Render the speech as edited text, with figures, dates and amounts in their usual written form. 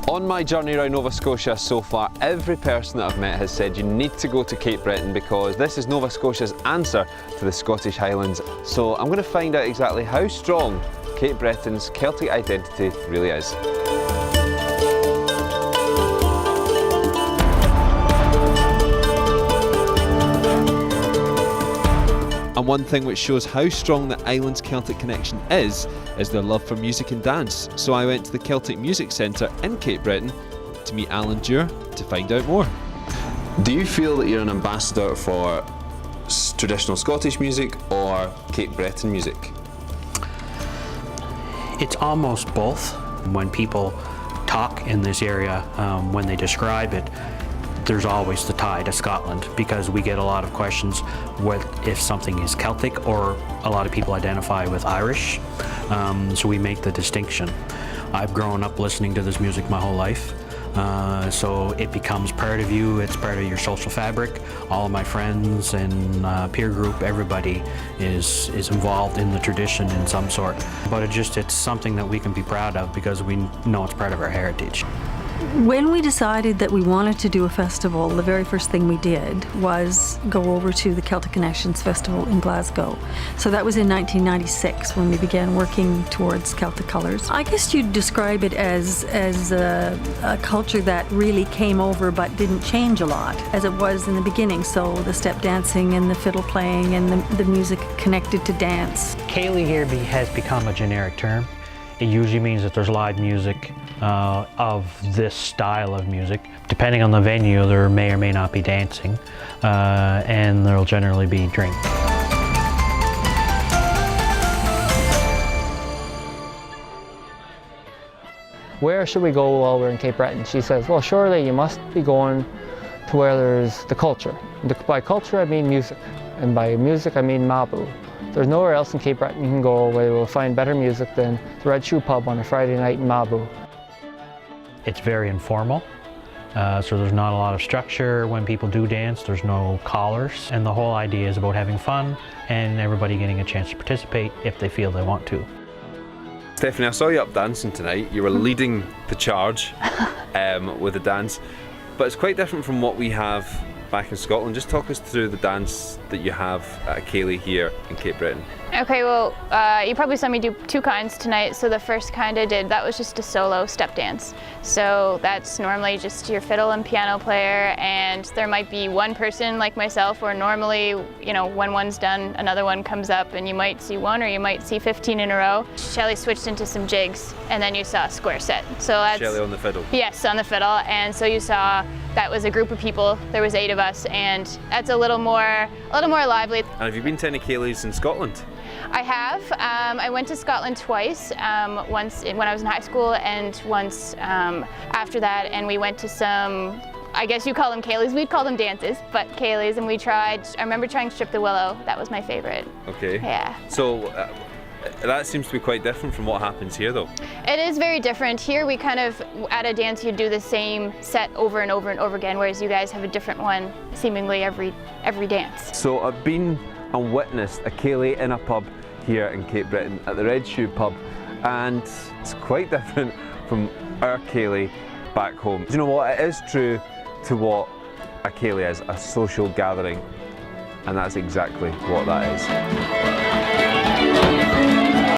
On my journey around Nova Scotia so far, every person that I've met has said you need to go to Cape Breton because this is Nova Scotia's answer to the Scottish Highlands. So I'm going to find out exactly how strong Cape Breton's Celtic identity really is. And one thing which shows how strong the island's Celtic connection is their love for music and dance. So I went to the Celtic Music Centre in Cape Breton to meet Alan Dewar to find out more. Do you feel that you're an ambassador for traditional Scottish music or Cape Breton music? It's almost both. When people talk in this area, when they describe it, there's always the tie to Scotland because we get a lot of questions if something is Celtic, or a lot of people identify with Irish, so we make the distinction. I've grown up listening to this music my whole life, so it becomes part of you, it's part of your social fabric. All of my friends and peer group, everybody is involved in the tradition in some sort. But it's something that we can be proud of because we know it's part of our heritage. When we decided that we wanted to do a festival, the very first thing we did was go over to the Celtic Connections Festival in Glasgow. So that was in 1996 when we began working towards Celtic colours. I guess you'd describe it as a culture that really came over but didn't change a lot as it was in the beginning. So the step dancing and the fiddle playing and the music connected to dance. Ceilidh here has become a generic term. It usually means that there's live music of this style of music. Depending on the venue, there may or may not be dancing, and there'll generally be drink. Where should we go while we're in Cape Breton? She says, well, surely you must be going to where there's the culture. By culture, I mean music, and by music, I mean Mabu. There's nowhere else in Cape Breton you can go where you will find better music than the Red Shoe Pub on a Friday night in Mabu. It's very informal, so there's not a lot of structure. When people do dance, there's no collars, and the whole idea is about having fun and everybody getting a chance to participate if they feel they want to. Stephanie, I saw you up dancing tonight. You were leading the charge with the dance, but it's quite different from what we have back in Scotland. Just talk us through the dance that you have at Ceilidh here in Cape Breton. Okay, well, you probably saw me do two kinds tonight. So the first kind I did, that was just a solo step dance. So that's normally just your fiddle and piano player, and there might be one person like myself, or normally, you know, when one's done, another one comes up, and you might see one or you might see 15 in a row. Shelley switched into some jigs, and then you saw a square set. So that's Shelley on the fiddle? Yes, on the fiddle, and so you saw that was a group of people. There was 8 of us, and that's a little more lively. And have you been to any Ceilidhs in Scotland? I have. I went to Scotland twice, once when I was in high school and once after that, and we went to some, I guess you call them Ceilidhs, we'd call them dances, but Ceilidhs, and I remember trying Strip the Willow. That was my favorite. Okay. Yeah. So that seems to be quite different from what happens here though. It is very different. Here we kind of, at a dance, you do the same set over and over and over again, whereas you guys have a different one seemingly every dance. So I've been and witnessed a Ceilidh in a pub here in Cape Breton at the Red Shoe Pub, and it's quite different from our Ceilidh back home. Do you know what? It is true to what a Ceilidh is, a social gathering, and that's exactly what that is.